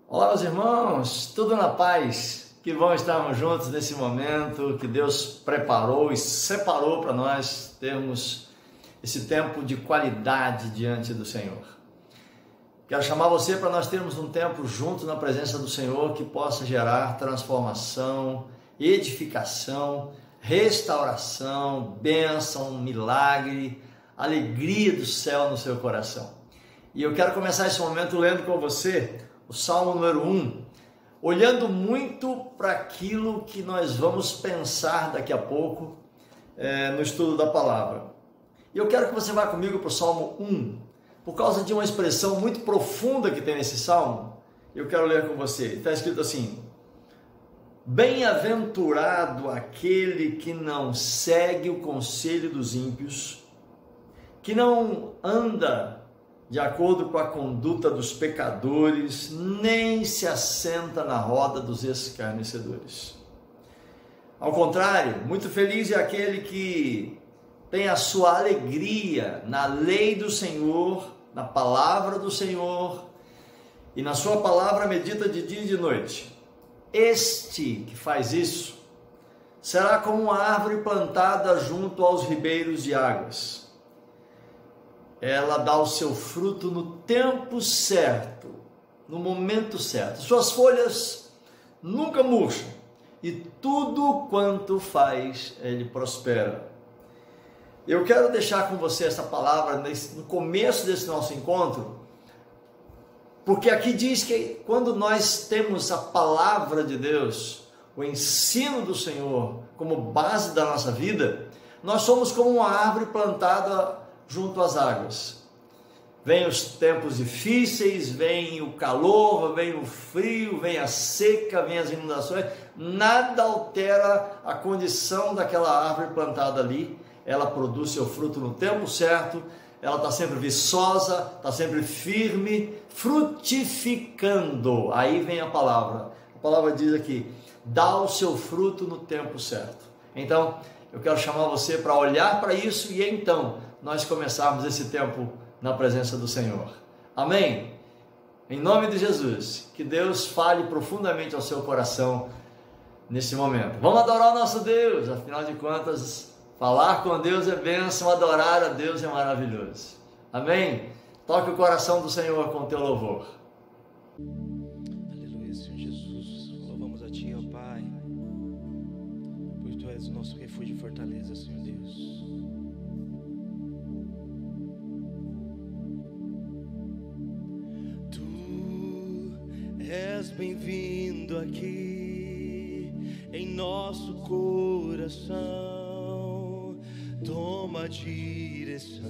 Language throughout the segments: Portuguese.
Olá, meus irmãos, tudo na paz? Que bom estarmos juntos nesse momento que Deus preparou e separou para nós termos esse tempo de qualidade diante do Senhor. Quero chamar você para nós termos um tempo juntos na presença do Senhor que possa gerar transformação, edificação, restauração, bênção, milagre, alegria do céu no seu coração. E eu quero começar esse momento lendo com você o Salmo número 1, olhando muito para aquilo que nós vamos pensar daqui a pouco no estudo da palavra. E eu quero que você vá comigo para o Salmo 1, por causa de uma expressão muito profunda que tem nesse Salmo. Eu quero ler com você. Está escrito assim: bem-aventurado aquele que não segue o conselho dos ímpios, que não anda de acordo com a conduta dos pecadores, nem se assenta na roda dos escarnecedores. Ao contrário, muito feliz é aquele que tem a sua alegria na lei do Senhor, na palavra do Senhor, e na sua palavra medita de dia e de noite. Este que faz isso será como uma árvore plantada junto aos ribeiros de águas. Ela dá o seu fruto no tempo certo, no momento certo. Suas folhas nunca murcham e tudo quanto faz, ele prospera. Eu quero deixar com você essa palavra no começo desse nosso encontro, porque aqui diz que quando nós temos a palavra de Deus, o ensino do Senhor como base da nossa vida, nós somos como uma árvore plantada junto às águas. Vem os tempos difíceis, vem o calor, vem o frio, vem a seca, vem as inundações, nada altera a condição daquela árvore plantada ali. Ela produz seu fruto no tempo certo, ela está sempre viçosa, está sempre firme, frutificando. Aí vem a palavra diz aqui, dá o seu fruto no tempo certo. Então, eu quero chamar você para olhar para isso e então nós começarmos esse tempo na presença do Senhor. Amém? Em nome de Jesus, que Deus fale profundamente ao seu coração nesse momento. Vamos adorar o nosso Deus, afinal de contas, falar com Deus é bênção, adorar a Deus é maravilhoso. Amém? Toque o coração do Senhor com o teu louvor. Aleluia, Senhor Jesus. Louvamos a Ti, ó Pai, pois Tu és o nosso refúgio e fortaleza, Senhor Deus. És bem-vindo aqui em nosso coração, toma a direção.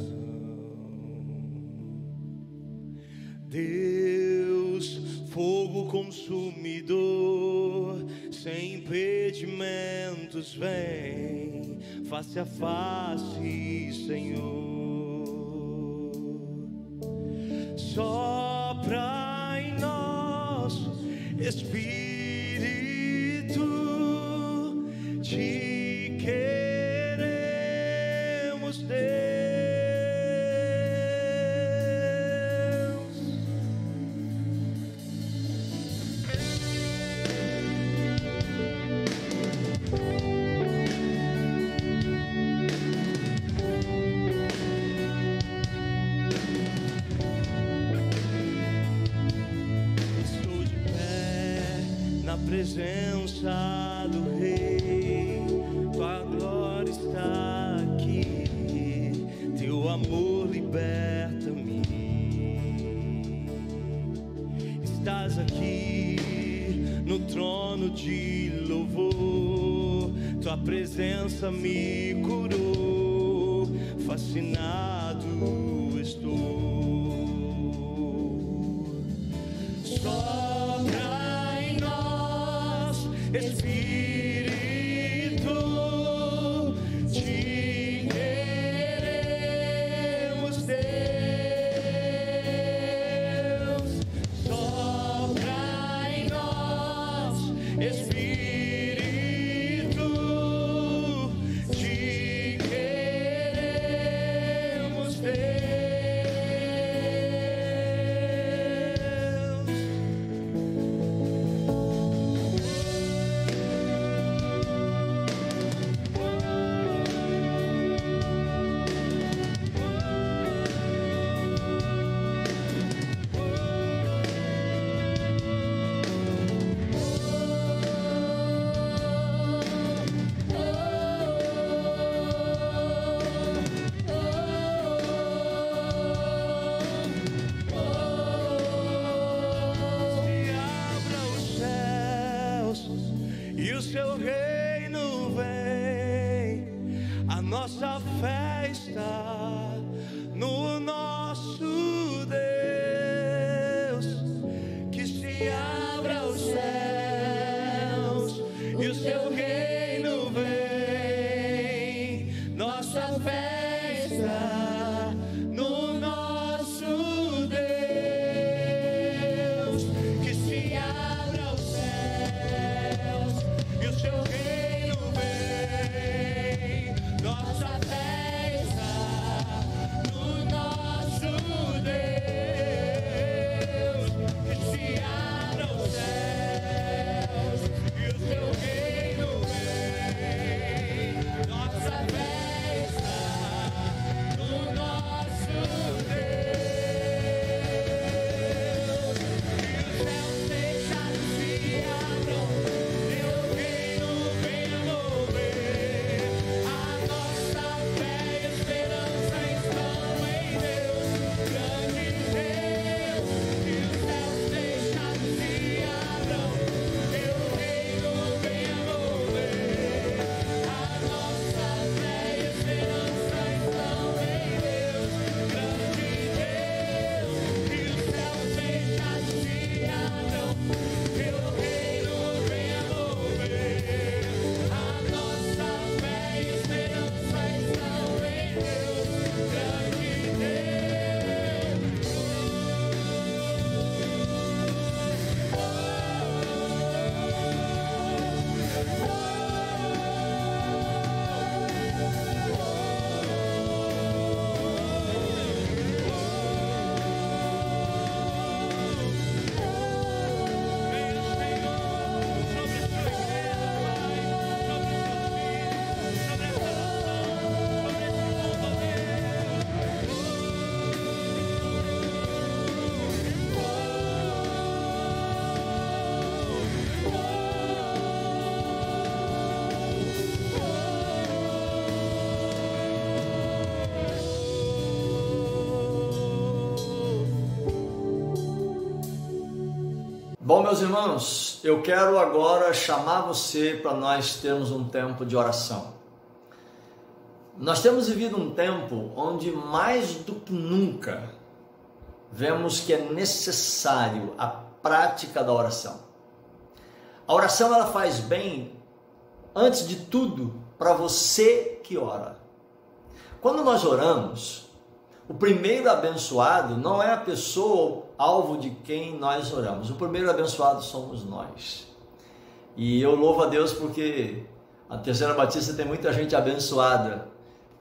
Deus, fogo consumidor, sem impedimentos, vem face a face, Senhor. Sopra em nós, Espírito, te queremos, Deus. Presença do Rei, tua glória está aqui, teu amor liberta-me. Estás aqui no trono de louvor, tua presença me curou, fascinado estou. Espírito, te queremos, Deus. Sopra em nós, Espírito, te queremos, Deus. seu reino vem, a nossa fé está no nosso Deus. Que se abra os céus e o seu reino vem, nossa fé está no nosso Deus. Que se abra os céus e o seu reino vem, nossa fé está no nosso Deus. Que se abra os céus e o seu reino vem, nossa fé está no nosso Deus. Que os céus fechados se abram, teu reino venha mover. A nossa fé e esperança estão em Deus, grande Deus. Que os céus fechados se abram, teu reino venha mover. A nossa fé e esperança estão em Deus, grande Deus. Que os céus fechados se abram, teu reino venha mover. A nossa fé e esperança estão em Deus, grande Bom, meus irmãos, eu quero agora chamar você para nós termos um tempo de oração. Nós temos vivido um tempo onde mais do que nunca vemos que é necessário a prática da oração. A oração ela faz bem, antes de tudo, para você que ora. Quando nós oramos, o primeiro abençoado não é a pessoa alvo de quem nós oramos. O primeiro abençoado somos nós. E eu louvo a Deus porque a Terceira Batista tem muita gente abençoada,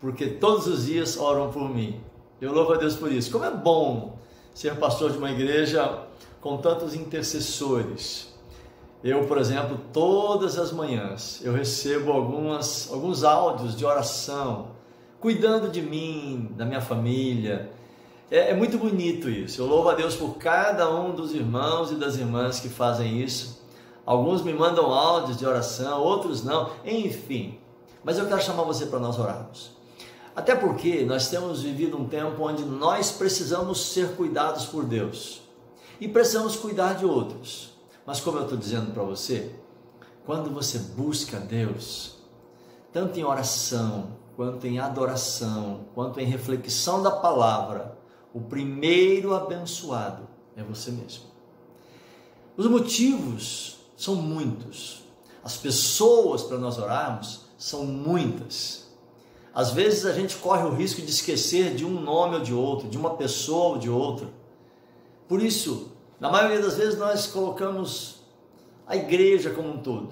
porque todos os dias oram por mim. Eu louvo a Deus por isso. Como é bom ser pastor de uma igreja com tantos intercessores. Eu, por exemplo, todas as manhãs eu recebo alguns áudios de oração, cuidando de mim, da minha família. É muito bonito isso. Eu louvo a Deus por cada um dos irmãos e das irmãs que fazem isso. Alguns me mandam áudios de oração, outros não, enfim. Mas eu quero chamar você para nós orarmos. Até porque nós temos vivido um tempo onde nós precisamos ser cuidados por Deus. E precisamos cuidar de outros. Mas como eu estou dizendo para você, quando você busca Deus, tanto em oração, quanto em adoração, quanto em reflexão da palavra, o primeiro abençoado é você mesmo. Os motivos são muitos. As pessoas para nós orarmos são muitas. Às vezes a gente corre o risco de esquecer de um nome ou de outro, de uma pessoa ou de outra. Por isso, na maioria das vezes nós colocamos a igreja como um todo.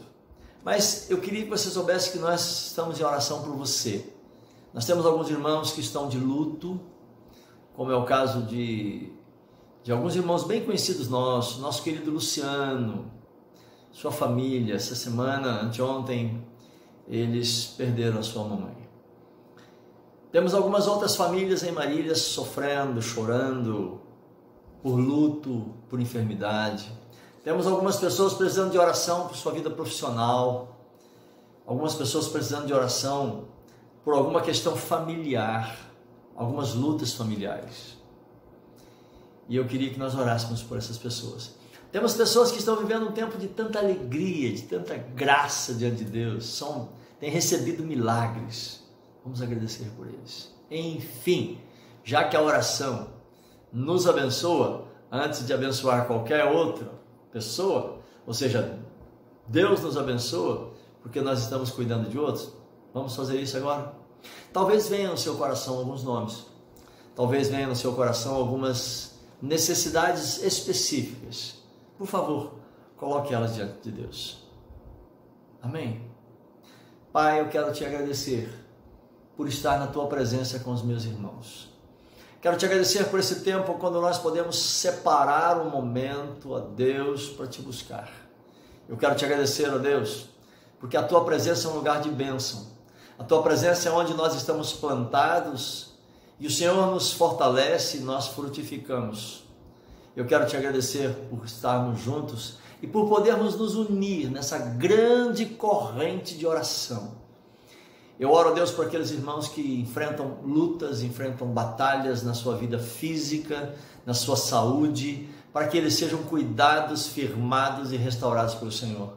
Mas eu queria que você soubesse que nós estamos em oração por você. Nós temos alguns irmãos que estão de luto, como é o caso de alguns irmãos bem conhecidos nossos, nosso querido Luciano, sua família. Essa semana, anteontem, eles perderam a sua mamãe. Temos algumas outras famílias em Marília sofrendo, chorando, por luto, por enfermidade. Temos algumas pessoas precisando de oração por sua vida profissional, algumas pessoas precisando de oração por alguma questão familiar, algumas lutas familiares. E eu queria que nós orássemos por essas pessoas. Temos pessoas que estão vivendo um tempo de tanta alegria, de tanta graça diante de Deus, têm recebido milagres. Vamos agradecer por eles. Enfim, já que a oração nos abençoa, antes de abençoar qualquer outra pessoa, ou seja, Deus nos abençoa porque nós estamos cuidando de outros, vamos fazer isso agora? Talvez venha no seu coração alguns nomes, talvez venha no seu coração algumas necessidades específicas. Por favor, coloque elas diante de Deus. Amém? Pai, eu quero te agradecer por estar na tua presença com os meus irmãos. Quero te agradecer por esse tempo quando nós podemos separar um momento a Deus para te buscar. Eu quero te agradecer, ó Deus, porque a tua presença é um lugar de bênção. A tua presença é onde nós estamos plantados e o Senhor nos fortalece e nós frutificamos. Eu quero te agradecer por estarmos juntos e por podermos nos unir nessa grande corrente de oração. Eu oro a Deus por aqueles irmãos que enfrentam lutas, enfrentam batalhas na sua vida física, na sua saúde, para que eles sejam cuidados, firmados e restaurados pelo Senhor.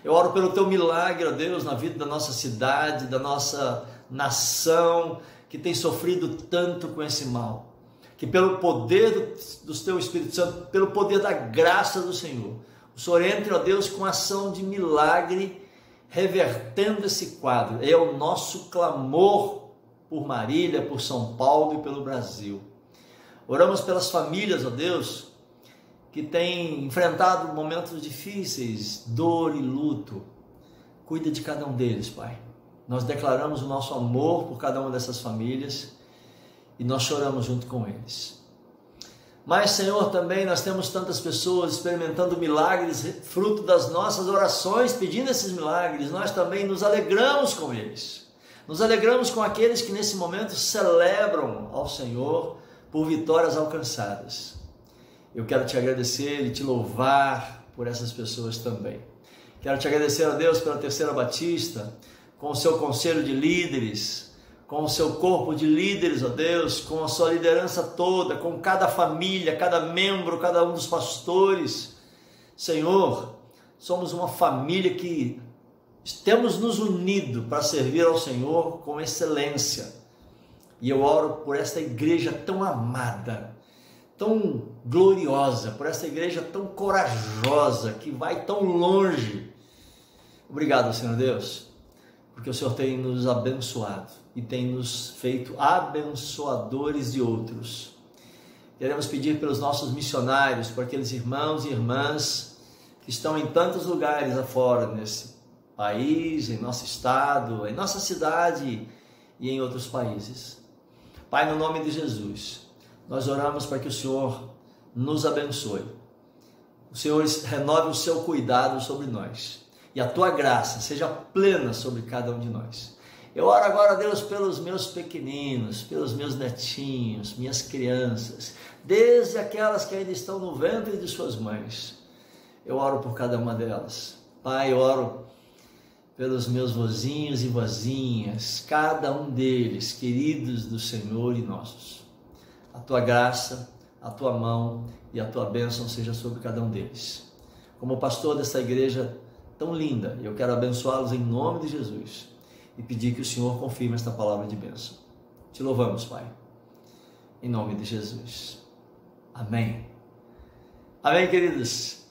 Eu oro pelo teu milagre, ó Deus, na vida da nossa cidade, da nossa nação, que tem sofrido tanto com esse mal. Que pelo poder do teu Espírito Santo, pelo poder da graça do Senhor, o Senhor entre, ó Deus, com ação de milagre, revertendo esse quadro. É o nosso clamor por Marília, por São Paulo e pelo Brasil. Oramos pelas famílias, ó Deus, que têm enfrentado momentos difíceis, dor e luto. Cuida de cada um deles, Pai. Nós declaramos o nosso amor por cada uma dessas famílias e nós choramos junto com eles. Mas, Senhor, também nós temos tantas pessoas experimentando milagres, fruto das nossas orações, pedindo esses milagres. Nós também nos alegramos com eles. Nos alegramos com aqueles que nesse momento celebram ao Senhor por vitórias alcançadas. Eu quero te agradecer e te louvar por essas pessoas também. Quero te agradecer a Deus pela Terceira Batista, com o seu conselho de líderes, com o seu corpo de líderes, ó Deus, com a sua liderança toda, com cada família, cada membro, cada um dos pastores. Senhor, somos uma família que temos nos unido para servir ao Senhor com excelência. E eu oro por esta igreja tão amada, tão gloriosa, por esta igreja tão corajosa, que vai tão longe. Obrigado, Senhor Deus, porque o Senhor tem nos abençoado e tem nos feito abençoadores de outros. Queremos pedir pelos nossos missionários, por aqueles irmãos e irmãs que estão em tantos lugares afora, nesse país, em nosso estado, em nossa cidade e em outros países. Pai, no nome de Jesus, nós oramos para que o Senhor nos abençoe. O Senhor renove o seu cuidado sobre nós e a tua graça seja plena sobre cada um de nós. Eu oro agora, Deus, pelos meus pequeninos, pelos meus netinhos, minhas crianças, desde aquelas que ainda estão no ventre de suas mães. Eu oro por cada uma delas. Pai, eu oro pelos meus vozinhos e vozinhas, cada um deles, queridos do Senhor e nossos. A tua graça, a tua mão e a tua bênção seja sobre cada um deles. Como pastor dessa igreja tão linda, eu quero abençoá-los em nome de Jesus e pedir que o Senhor confirme esta palavra de bênção. Te louvamos, Pai, em nome de Jesus. Amém. Amém, queridos.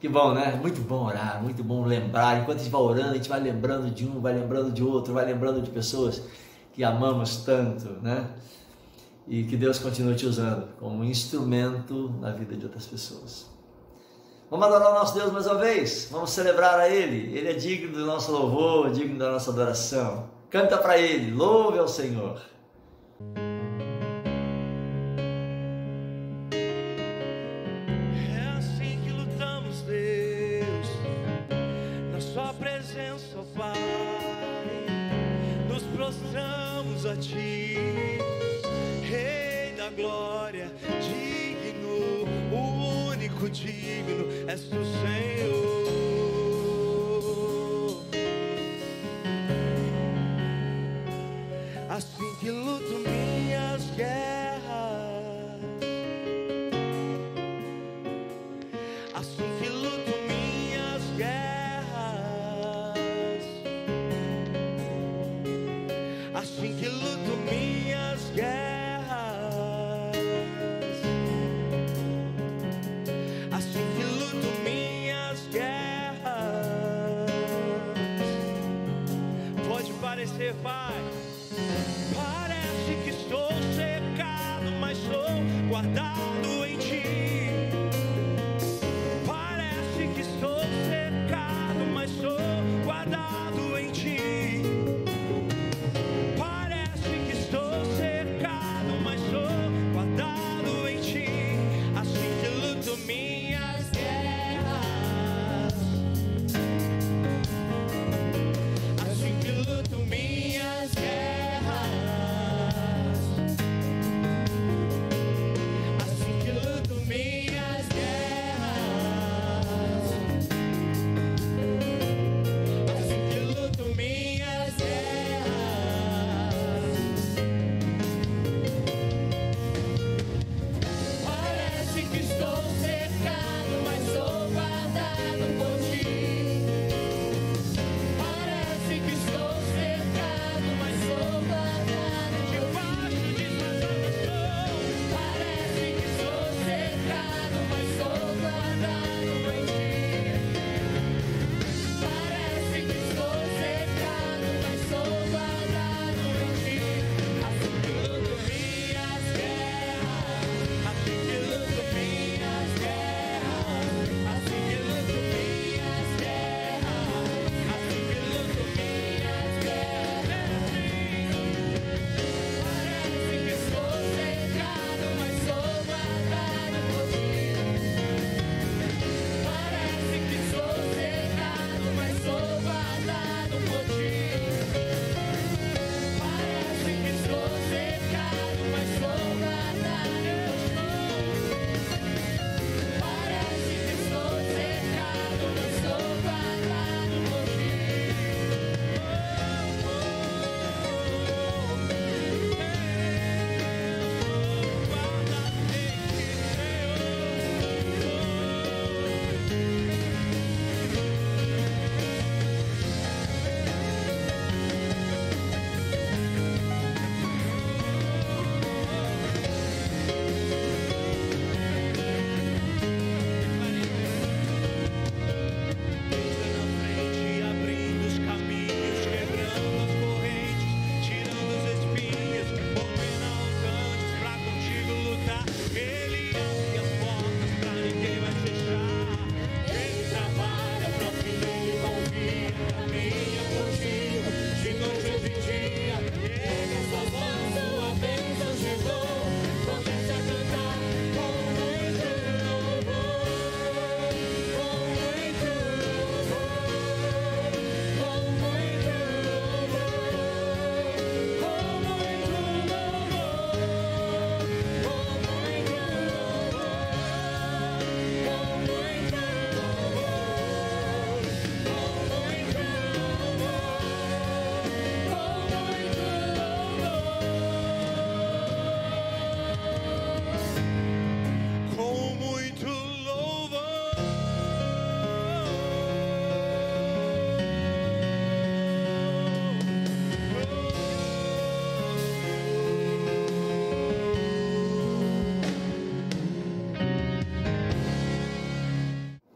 Que bom, né? Muito bom orar, muito bom lembrar. Enquanto a gente vai orando, a gente vai lembrando de um, vai lembrando de outro, vai lembrando de pessoas que amamos tanto, né? E que Deus continue te usando como instrumento na vida de outras pessoas. Vamos adorar o nosso Deus mais uma vez? Vamos celebrar a Ele. Ele é digno do nosso louvor, digno da nossa adoração. Canta para Ele, louve ao Senhor. É assim que lutamos, Deus, na sua presença, ó Pai. Nos prostramos a Ti, Rei da glória, digno, o único digno és tu, Senhor. Assim que luto minhas guerras, assim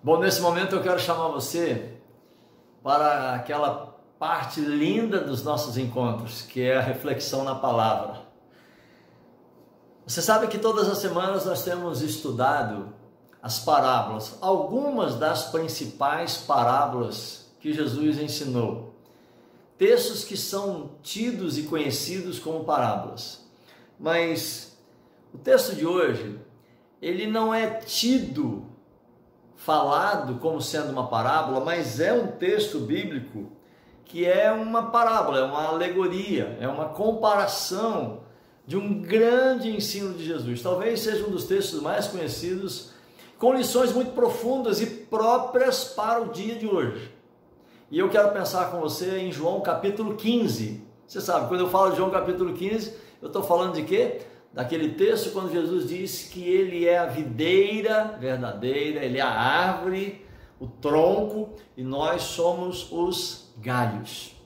Bom, nesse momento eu quero chamar você para aquela parte linda dos nossos encontros, que é a reflexão na palavra. Você sabe que todas as semanas nós temos estudado as parábolas, algumas das principais parábolas que Jesus ensinou. Textos que são tidos e conhecidos como parábolas. Mas o texto de hoje, ele não é tido, falado como sendo uma parábola, mas é um texto bíblico que é uma parábola, é uma alegoria, é uma comparação de um grande ensino de Jesus. Talvez seja um dos textos mais conhecidos, com lições muito profundas e próprias para o dia de hoje. E eu quero pensar com você em João capítulo 15. Você sabe, quando eu falo de João capítulo 15, eu estou falando de quê? Daquele texto quando Jesus disse que ele é a videira verdadeira, ele é a árvore, o tronco, e nós somos os galhos.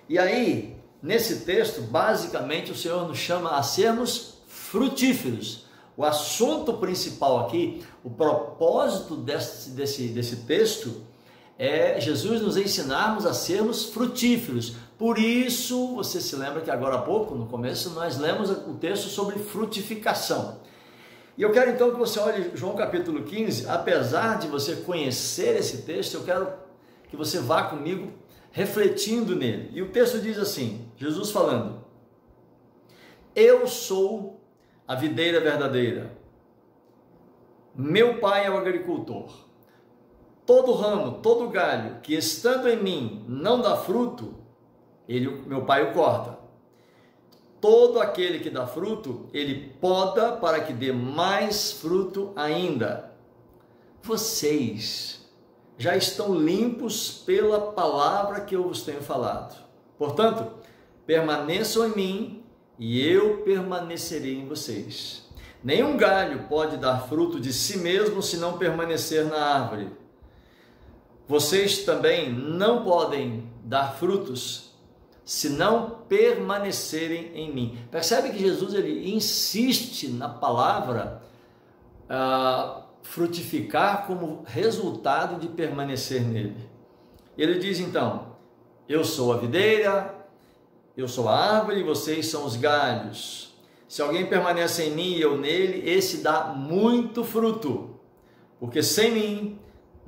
E aí, nesse texto, basicamente o Senhor nos chama a sermos frutíferos. O assunto principal aqui, o propósito desse texto é Jesus nos ensinarmos a sermos frutíferos. Por isso, você se lembra que agora há pouco, no começo, nós lemos o texto sobre frutificação. E eu quero então que você olhe João capítulo 15, apesar de você conhecer esse texto, eu quero que você vá comigo refletindo nele. E o texto diz assim, Jesus falando: eu sou a videira verdadeira, meu pai é o agricultor. Todo ramo, todo galho que estando em mim não dá fruto, meu pai o corta. Todo aquele que dá fruto, ele poda para que dê mais fruto ainda. Vocês já estão limpos pela palavra que eu vos tenho falado. Portanto, permaneçam em mim e eu permanecerei em vocês. Nenhum galho pode dar fruto de si mesmo se não permanecer na árvore. Vocês também não podem dar frutos se não permanecerem em mim. Percebe que Jesus ele insiste na palavra frutificar como resultado de permanecer nele. Ele diz então: eu sou a videira, eu sou a árvore e vocês são os galhos. Se alguém permanece em mim e eu nele, esse dá muito fruto, porque sem mim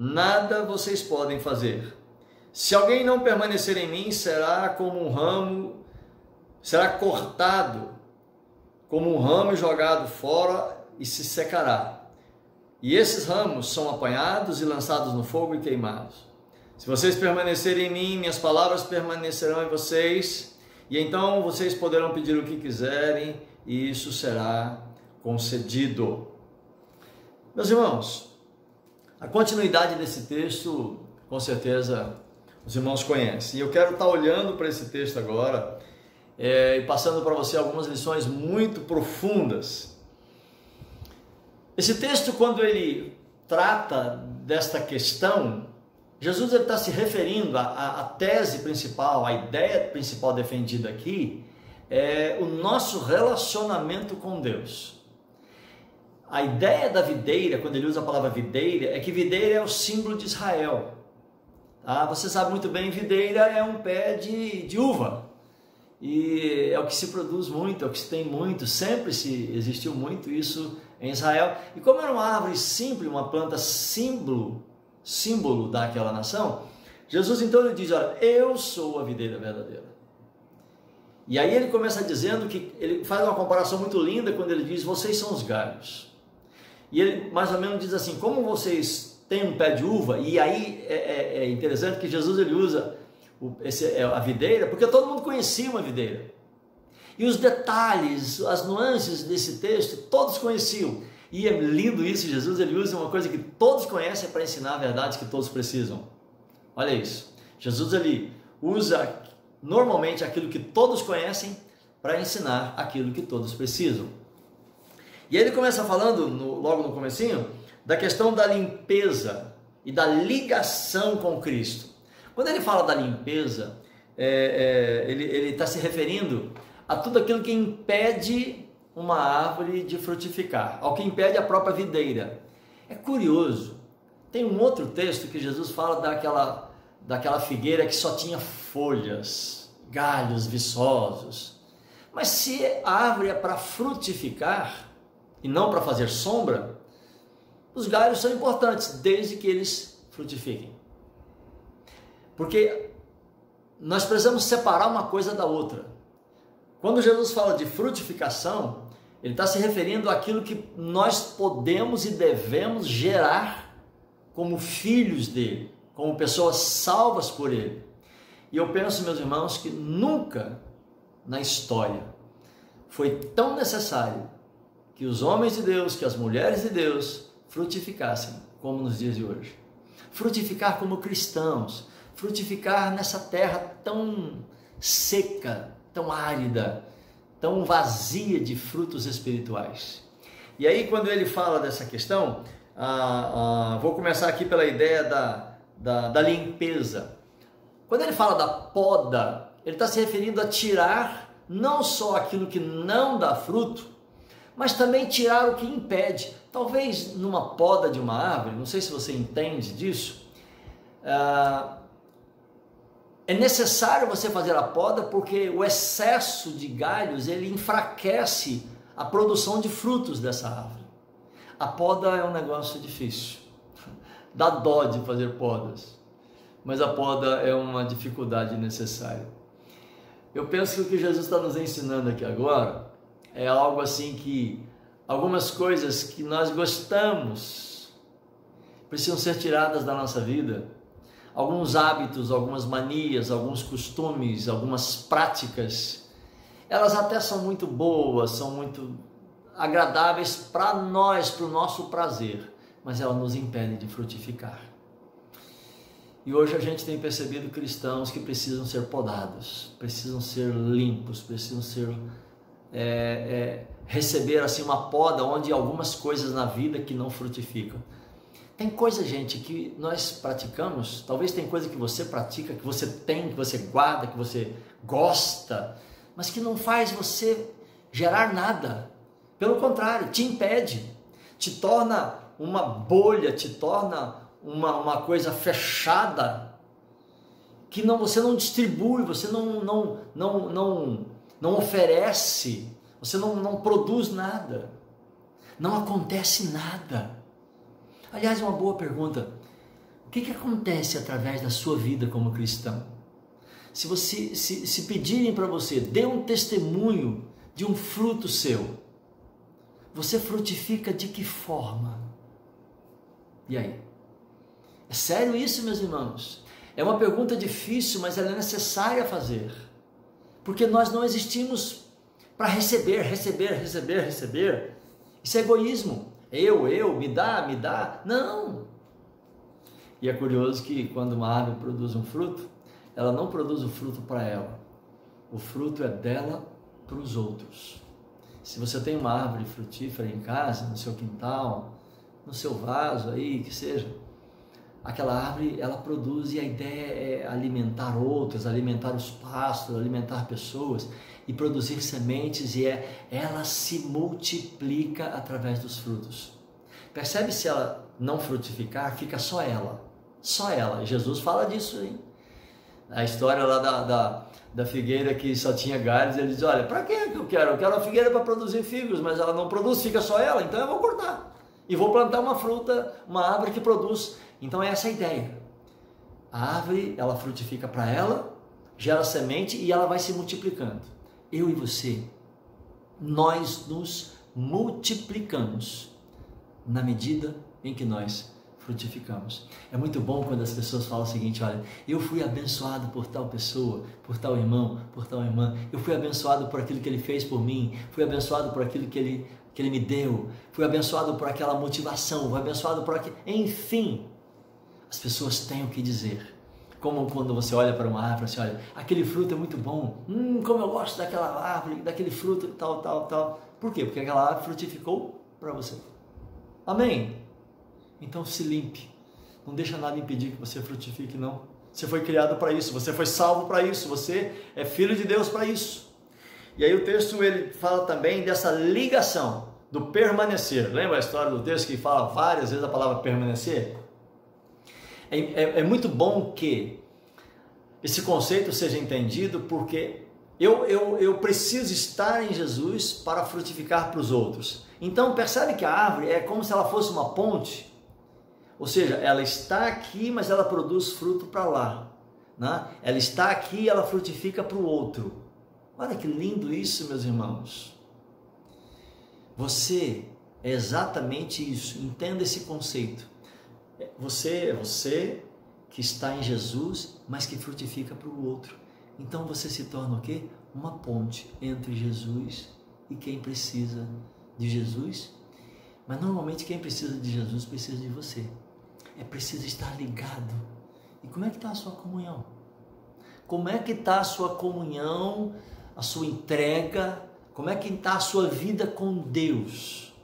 nada vocês podem fazer. Se alguém não permanecer em mim, será como um ramo, será cortado, como um ramo jogado fora e se secará. E esses ramos são apanhados e lançados no fogo e queimados. Se vocês permanecerem em mim, minhas palavras permanecerão em vocês, e então vocês poderão pedir o que quiserem, e isso será concedido. Meus irmãos, a continuidade desse texto, com certeza, os irmãos conhecem. E eu quero estar olhando para esse texto agora e passando para você algumas lições muito profundas. Esse texto, quando ele trata desta questão, Jesus está se referindo à tese principal, à ideia principal defendida aqui, é o nosso relacionamento com Deus. A ideia da videira, quando ele usa a palavra videira, é que videira é o símbolo de Israel. Tá? Você sabe muito bem, videira é um pé de uva. E é o que se produz muito, é o que se tem muito, sempre se existiu muito isso em Israel. E como era uma árvore simples, uma planta símbolo daquela nação, Jesus então ele diz: olha, eu sou a videira verdadeira. E aí ele começa dizendo que, ele faz uma comparação muito linda quando ele diz: vocês são os galhos. E ele mais ou menos diz assim: como vocês têm um pé de uva, e aí é interessante que Jesus ele usa a videira, porque todo mundo conhecia uma videira. E os detalhes, as nuances desse texto, todos conheciam. E é lindo isso, Jesus ele usa uma coisa que todos conhecem para ensinar verdades que todos precisam. Olha isso. Jesus ele usa normalmente aquilo que todos conhecem para ensinar aquilo que todos precisam. E ele começa falando, logo no comecinho, da questão da limpeza e da ligação com Cristo. Quando ele fala da limpeza, ele está se referindo a tudo aquilo que impede uma árvore de frutificar, ao que impede a própria videira. É curioso Tem um outro texto que Jesus fala daquela figueira que só tinha folhas, galhos viçosos. Mas se a árvore é para frutificar e não para fazer sombra, os galhos são importantes, desde que eles frutifiquem. Porque nós precisamos separar uma coisa da outra. Quando Jesus fala de frutificação, ele está se referindo àquilo que nós podemos e devemos gerar como filhos dele, como pessoas salvas por ele. E eu penso, meus irmãos, que nunca na história foi tão necessário que os homens de Deus, que as mulheres de Deus frutificassem como nos dias de hoje. Frutificar como cristãos, frutificar nessa terra tão seca, tão árida, tão vazia de frutos espirituais. E aí, quando ele fala dessa questão, vou começar aqui pela ideia da limpeza. Quando ele fala da poda, ele está se referindo a tirar não só aquilo que não dá fruto, mas também tirar o que impede. Talvez numa poda de uma árvore, não sei se você entende disso, é necessário você fazer a poda porque o excesso de galhos ele enfraquece a produção de frutos dessa árvore. A poda é um negócio difícil, dá dó de fazer podas, mas a poda é uma dificuldade necessária. Eu penso que o que Jesus está nos ensinando aqui agora é algo assim que algumas coisas que nós gostamos precisam ser tiradas da nossa vida. Alguns hábitos, algumas manias, alguns costumes, algumas práticas, elas até são muito boas, são muito agradáveis para nós, para o nosso prazer, mas elas nos impedem de frutificar. E hoje a gente tem percebido cristãos que precisam ser podados, precisam ser limpos, precisam ser receber assim uma poda onde algumas coisas na vida que não frutificam. Tem coisa, gente, que nós praticamos, talvez tem coisa que você pratica, que você tem, que você guarda, que você gosta, mas que não faz você gerar nada. Pelo contrário, te impede, te torna uma bolha, te torna uma coisa fechada, que você não distribui, você não oferece, você não produz nada, não acontece nada. Aliás, uma boa pergunta: o que acontece através da sua vida como cristão? Se pedirem para você, dê um testemunho de um fruto seu, você frutifica de que forma? E aí? É sério isso, meus irmãos? É uma pergunta difícil, mas ela é necessária fazer, porque nós não existimos para receber. Isso é egoísmo. Eu, me dá, não. E é curioso que quando uma árvore produz um fruto, ela não produz o fruto para ela, o fruto é dela para os outros. Se você tem uma árvore frutífera em casa, no seu quintal, no seu vaso aí, que seja, aquela árvore ela produz, e a ideia é alimentar outros, alimentar os pastos, alimentar pessoas e produzir sementes, e ela se multiplica através dos frutos. Percebe? Se ela não frutificar, fica só ela. Jesus fala disso, hein? A história lá da figueira que só tinha galhos, ele diz: olha, para que eu quero? Eu quero uma figueira para produzir figos, mas ela não produz, fica só ela, então eu vou cortar e vou plantar uma árvore que produz. Então é essa a ideia. A árvore, ela frutifica para ela, gera semente e ela vai se multiplicando. Eu e você, nós nos multiplicamos na medida em que nós frutificamos. É muito bom quando as pessoas falam o seguinte: olha, eu fui abençoado por tal pessoa, por tal irmão, por tal irmã, eu fui abençoado por aquilo que ele fez por mim, fui abençoado por aquilo que ele me deu, fui abençoado por aquela motivação, fui abençoado por aquilo, enfim. As pessoas têm o que dizer. Como quando você olha para uma árvore, você olha, aquele fruto é muito bom, como eu gosto daquela árvore, daquele fruto, tal. Por quê? Porque aquela árvore frutificou para você. Amém? Então se limpe, não deixa nada impedir que você frutifique, não. Você foi criado para isso, você foi salvo para isso, você é filho de Deus para isso. E aí o texto ele fala também dessa ligação do permanecer. Lembra a história do texto que fala várias vezes a palavra permanecer? É muito bom que esse conceito seja entendido, porque eu preciso estar em Jesus para frutificar para os outros. Então percebe que a árvore é como se ela fosse uma ponte, ou seja, ela está aqui, mas ela produz fruto para lá, né? Ela está aqui e ela frutifica para o outro. Olha que lindo isso, meus irmãos. Você é exatamente isso, entenda esse conceito. Você que está em Jesus, mas que frutifica para o outro. Então você se torna o quê? Uma ponte entre Jesus e quem precisa de Jesus. Mas normalmente quem precisa de Jesus precisa de você. É preciso estar ligado. E como é que está a sua comunhão? Como é que está a sua comunhão, a sua entrega? Como é que está a sua vida com Deus?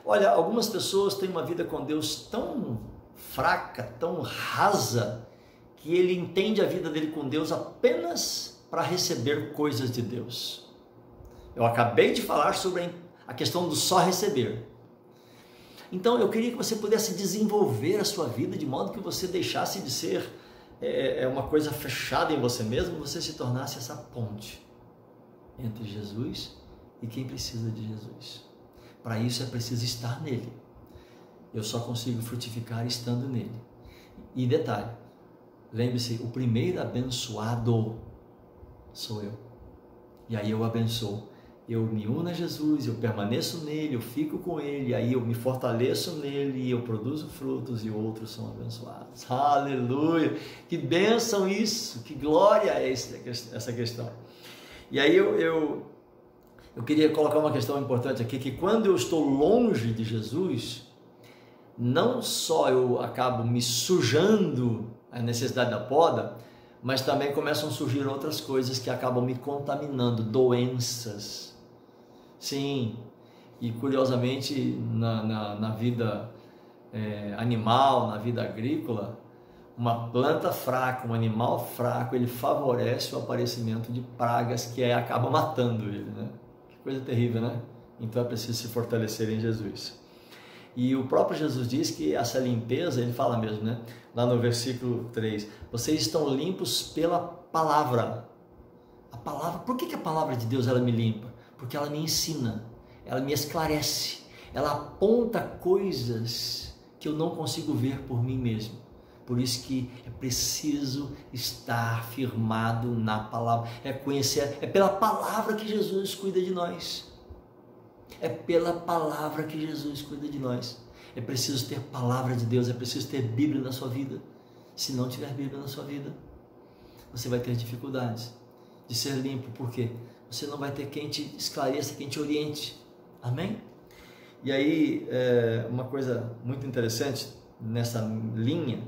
Olha, algumas pessoas têm uma vida com Deus tão fraca, tão rasa, que ele entende a vida dele com Deus apenas para receber coisas de Deus. Eu acabei de falar sobre a questão do só receber. Então eu queria que você pudesse desenvolver a sua vida de modo que você deixasse de ser uma coisa fechada em você mesmo, você se tornasse essa ponte entre Jesus e quem precisa de Jesus. Para isso é preciso estar nele. Eu só consigo frutificar estando nele. E detalhe, lembre-se, o primeiro abençoado sou eu. E aí eu abençoo. Eu me uno a Jesus, eu permaneço nele, eu fico com ele, aí eu me fortaleço nele e eu produzo frutos e outros são abençoados. Aleluia! Que bênção isso! Que glória é essa questão. E aí eu queria colocar uma questão importante aqui, que quando eu estou longe de Jesus, não só eu acabo me sujando a necessidade da poda, mas também começam a surgir outras coisas que acabam me contaminando, doenças. Sim, e curiosamente na vida animal, na vida agrícola, uma planta fraca, um animal fraco, ele favorece o aparecimento de pragas que acabam matando ele, né? Que coisa terrível, né? Então é preciso se fortalecer em Jesus. E o próprio Jesus diz que essa limpeza, ele fala mesmo, né? Lá no versículo 3, vocês estão limpos pela palavra. A palavra, por que a palavra de Deus ela me limpa? Porque ela me ensina, ela me esclarece, ela aponta coisas que eu não consigo ver por mim mesmo. Por isso que é preciso estar firmado na palavra, é conhecer, é pela palavra que Jesus cuida de nós. É pela palavra que Jesus cuida de nós. É preciso ter palavra de Deus, é preciso ter Bíblia na sua vida. Se não tiver Bíblia na sua vida, você vai ter dificuldades de ser limpo, porque você não vai ter quem te esclareça, quem te oriente. Amém? E aí, uma coisa muito interessante nessa linha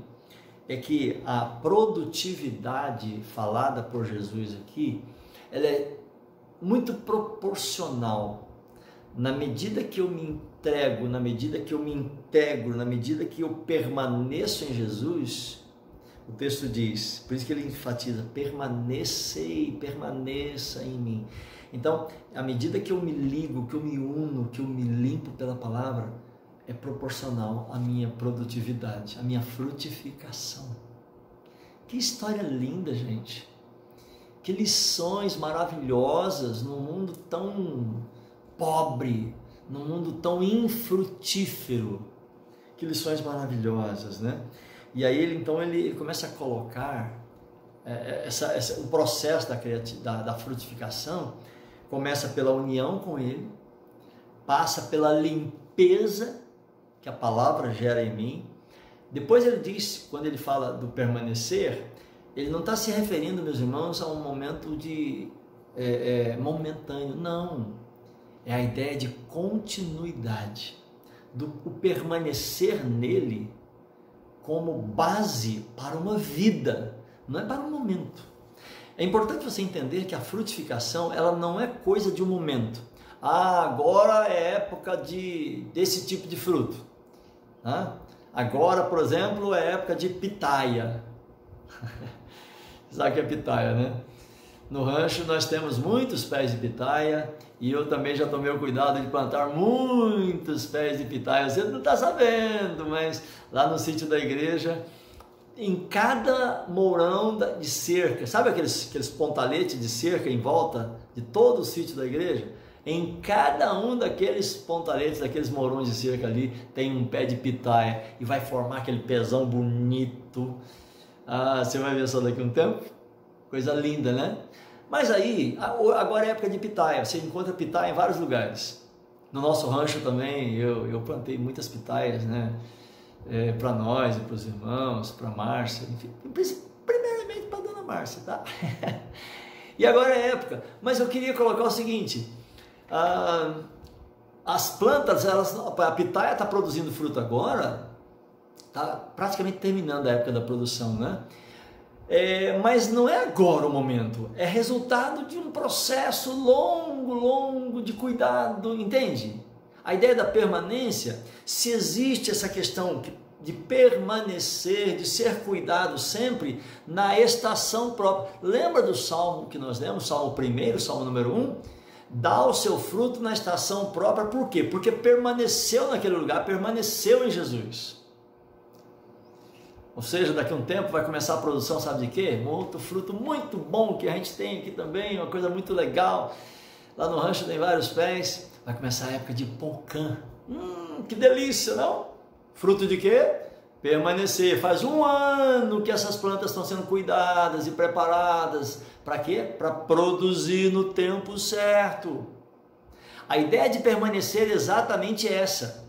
é que a produtividade falada por Jesus aqui, ela é muito proporcional. Na medida que eu me entrego, na medida que eu me integro, na medida que eu permaneço em Jesus, o texto diz, por isso que ele enfatiza, permaneça em mim. Então, à medida que eu me ligo, que eu me uno, que eu me limpo pela palavra, é proporcional à minha produtividade, à minha frutificação. Que história linda, gente! Que lições maravilhosas num mundo tão pobre, num mundo tão infrutífero. Que lições maravilhosas, né? E aí ele começa a colocar o processo da frutificação, começa pela união com ele, passa pela limpeza que a palavra gera em mim. Depois ele diz, quando ele fala do permanecer, ele não está se referindo, meus irmãos, a um momento momentâneo, não. É a ideia de continuidade, o permanecer nele como base para uma vida, não é para um momento. É importante você entender que a frutificação, ela não é coisa de um momento. Agora é época desse tipo de fruto. Agora, por exemplo, é época de pitaia. Sabe o que é pitaia, né? No rancho nós temos muitos pés de pitaia e eu também já tomei o cuidado de plantar muitos pés de pitaia. Você não está sabendo, mas lá no sítio da igreja em cada mourão de cerca, sabe aqueles pontaletes de cerca em volta de todo o sítio da igreja? Em cada um daqueles pontaletes, daqueles mourões de cerca ali, tem um pé de pitaia e vai formar aquele pezão bonito. Ah, você vai ver só daqui a um tempo? Coisa linda, né? Mas aí, agora é época de pitaia, você encontra pitaia em vários lugares. No nosso rancho também, eu plantei muitas pitaias, né? Para nós e para os irmãos, para a Márcia, enfim, primeiramente para a dona Márcia, tá? E agora é época, mas eu queria colocar o seguinte, as plantas, a pitaia está produzindo fruto agora, está praticamente terminando a época da produção, né? Mas não é agora o momento, é resultado de um processo longo de cuidado, entende? A ideia da permanência, se existe essa questão de permanecer, de ser cuidado sempre na estação própria. Lembra do salmo que nós lemos, Salmo 1, Salmo número 1? Dá o seu fruto na estação própria, por quê? Porque permaneceu naquele lugar, permaneceu em Jesus. Ou seja, daqui a um tempo vai começar a produção, sabe de quê? Um outro fruto muito bom que a gente tem aqui também, uma coisa muito legal. Lá no rancho tem vários pés. Vai começar a época de pocã. Que delícia, não? Fruto de quê? Permanecer. Faz 1 ano que essas plantas estão sendo cuidadas e preparadas. Para quê? Para produzir no tempo certo. A ideia de permanecer é exatamente essa.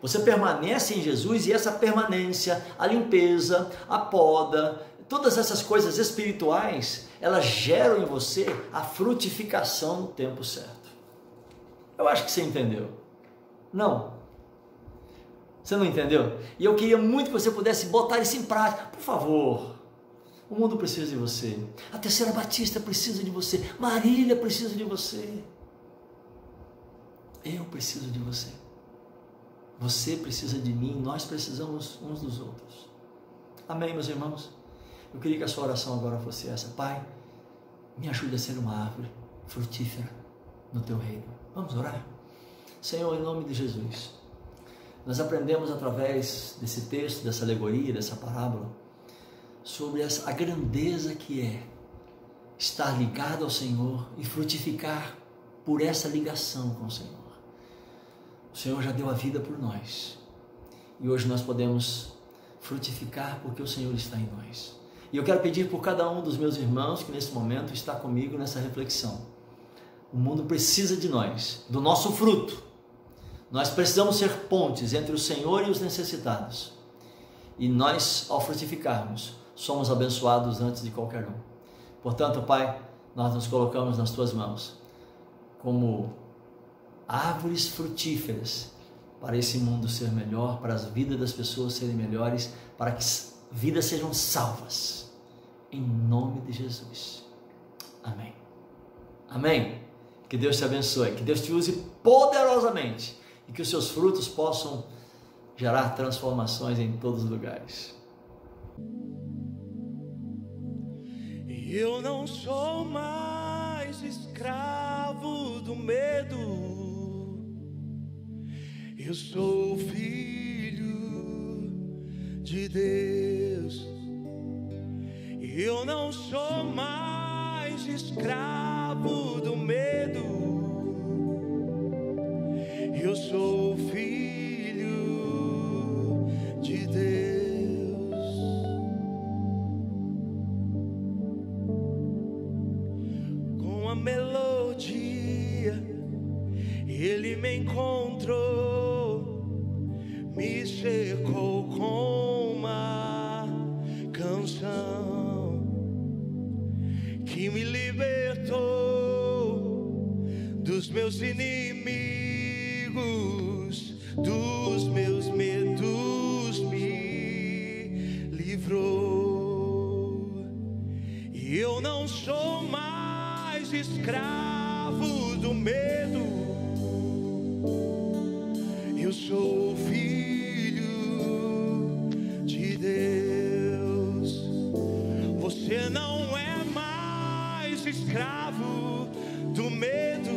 Você permanece em Jesus e essa permanência, a limpeza, a poda, todas essas coisas espirituais, elas geram em você a frutificação no tempo certo. Eu acho que você entendeu. Não? Você não entendeu? E eu queria muito que você pudesse botar isso em prática. Por favor. O mundo precisa de você. A Terceira Batista precisa de você. Marília precisa de você. Eu preciso de você. Você precisa de mim. Nós precisamos uns dos outros. Amém, meus irmãos? Eu queria que a sua oração agora fosse essa. Pai, me ajude a ser uma árvore frutífera no teu reino. Vamos orar? Senhor, em nome de Jesus, nós aprendemos através desse texto, dessa alegoria, dessa parábola, sobre a grandeza que é estar ligado ao Senhor e frutificar por essa ligação com o Senhor. O Senhor já deu a vida por nós e hoje nós podemos frutificar porque o Senhor está em nós. E eu quero pedir por cada um dos meus irmãos que nesse momento está comigo nessa reflexão. O mundo precisa de nós, do nosso fruto. Nós precisamos ser pontes entre o Senhor e os necessitados. E nós, ao frutificarmos, somos abençoados antes de qualquer um. Portanto, Pai, nós nos colocamos nas Tuas mãos como árvores frutíferas para esse mundo ser melhor, para as vidas das pessoas serem melhores, para que vidas sejam salvas. Em nome de Jesus. Amém. Amém. Que Deus te abençoe, que Deus te use poderosamente e que os seus frutos possam gerar transformações em todos os lugares. Eu não sou mais escravo do medo, eu sou filho de Deus. Eu não sou mais escravo do medo, eu sou filho de Deus. Com a melodia Ele me encontrou, me cercou com uma canção que me libertou dos meus inimigos, dos meus medos me livrou. E eu não sou mais escravo do medo, eu sou filho de Deus. Você não é mais escravo do medo,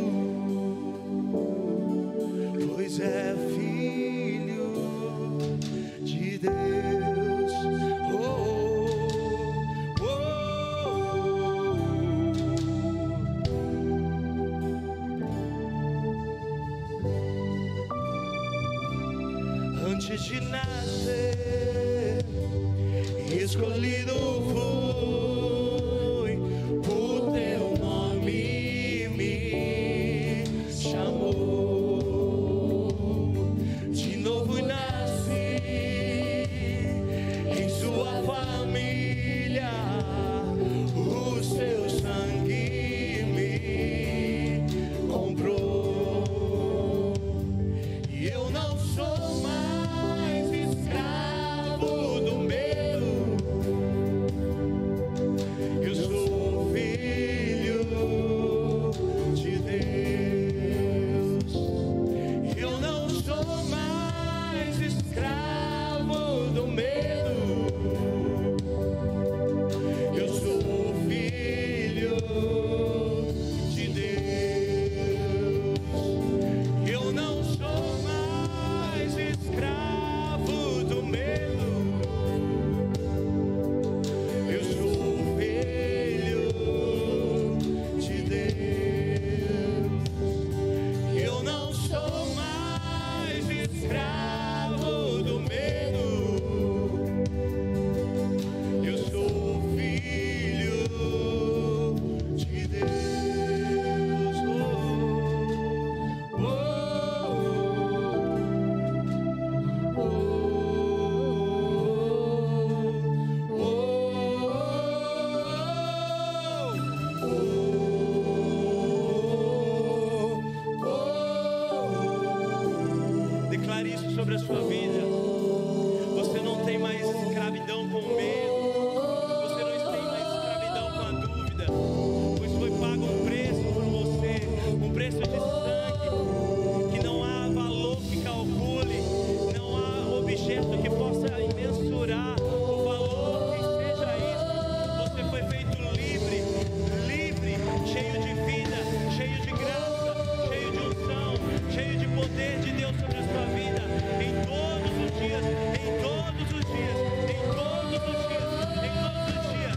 pois é filho de Deus. Oh. escolhido fui, o teu nome me chamou, de novo nasci em sua família, o seu sangue me comprou, e eu não sou mais escravo do medo, eu sou filho de Deus, eu não sou mais escravo do medo, eu sou filho de Deus, eu não sou mais escravo do medo, eu sou filho de Deus, eu não sou mais escravo do medo, eu sou filho de Deus. Oh, declare isso sobre a sua vida. Você não tem mais escravidão com o medo, você não tem mais escravidão com a dúvida, pois foi pago um preço por você, um preço de sangue, que não há valor que calcule, não há objeto que possa mensurar o valor que seja isso. Você foi feito livre, livre, cheio de vida, cheio de graça, cheio de unção, cheio de poder de Deus sobre a sua vida, em todos os dias, em todos os dias, em todos os dias, em todos os dias.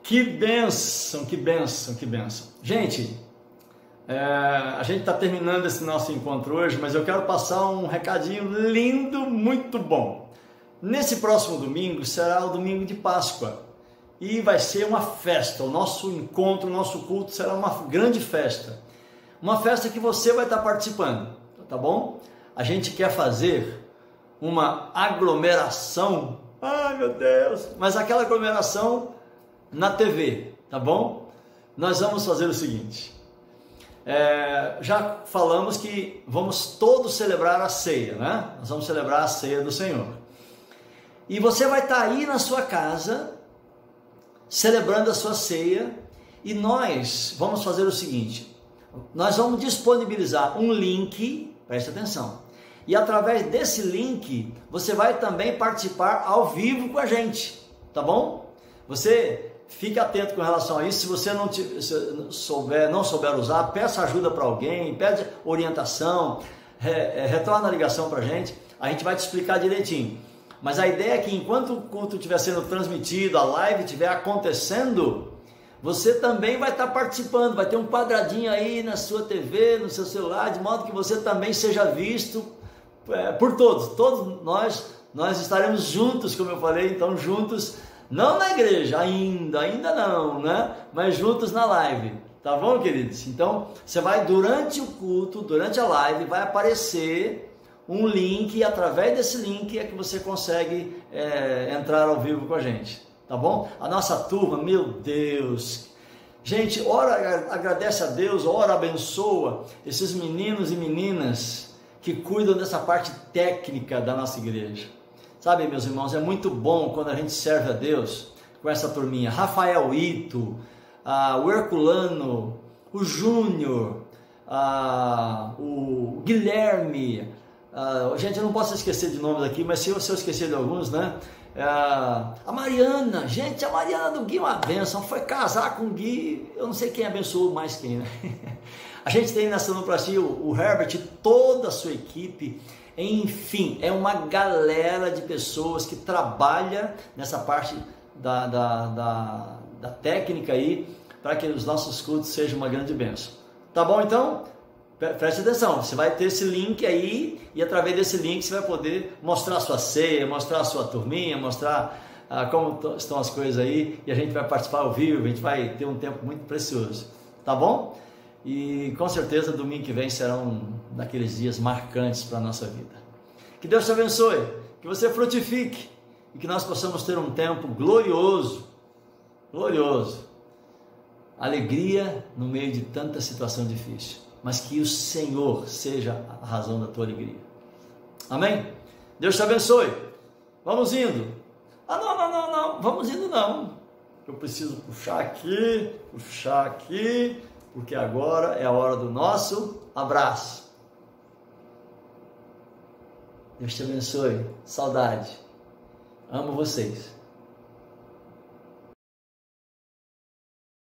Que bênção, que bênção, que bênção. Gente, a gente está terminando esse nosso encontro hoje, mas eu quero passar um recadinho lindo, muito bom. Nesse próximo domingo será o domingo de Páscoa e vai ser uma festa. O nosso encontro, o nosso culto será uma grande festa. Uma festa que você vai estar participando, tá bom? A gente quer fazer uma aglomeração, ai meu Deus, mas aquela aglomeração na TV, tá bom? Nós vamos fazer o seguinte, já falamos que vamos todos celebrar a ceia, né? Nós vamos celebrar a ceia do Senhor. E você vai estar aí na sua casa, celebrando a sua ceia, e nós vamos fazer o seguinte, nós vamos disponibilizar um link, preste atenção, e através desse link, você vai também participar ao vivo com a gente, tá bom? Você fique atento com relação a isso. Se você não souber usar, peça ajuda para alguém, pede orientação, retorna a ligação para a gente vai te explicar direitinho. Mas a ideia é que enquanto o culto estiver sendo transmitido, a live estiver acontecendo, você também vai estar participando, vai ter um quadradinho aí na sua TV, no seu celular, de modo que você também seja visto por todos nós estaremos juntos, como eu falei, então juntos, não na igreja, ainda não, né? Mas juntos na live, tá bom, queridos? Então, você vai durante o culto, durante a live, vai aparecer um link, e através desse link é que você consegue entrar ao vivo com a gente, tá bom? A nossa turma, meu Deus, gente, ora, agradece a Deus, ora, abençoa esses meninos e meninas que cuidam dessa parte técnica da nossa igreja. Sabe, meus irmãos, é muito bom quando a gente serve a Deus com essa turminha. Rafael Ito, o Herculano, o Júnior, o Guilherme, gente, eu não posso esquecer de nomes aqui, mas se eu esquecer de alguns, né? A Mariana, gente, a Mariana do Gui é uma bênção, foi casar com o Gui, eu não sei quem abençoou mais quem, né? A gente tem na sonoplastia o Herbert, toda a sua equipe, enfim, é uma galera de pessoas que trabalha nessa parte da técnica aí, para que os nossos cultos sejam uma grande bênção. Tá bom, então? Preste atenção, você vai ter esse link aí, e através desse link você vai poder mostrar a sua ceia, mostrar a sua turminha, mostrar como estão as coisas aí, e a gente vai participar ao vivo, a gente vai ter um tempo muito precioso, tá bom? E com certeza domingo que vem serão daqueles dias marcantes para a nossa vida. Que Deus te abençoe, que você frutifique, e que nós possamos ter um tempo glorioso, alegria no meio de tanta situação difícil, mas que o Senhor seja a razão da tua alegria. Amém? Deus te abençoe. Vamos indo. Não, vamos indo não. Eu preciso puxar aqui, porque agora é a hora do nosso abraço. Deus te abençoe. Saudade. Amo vocês.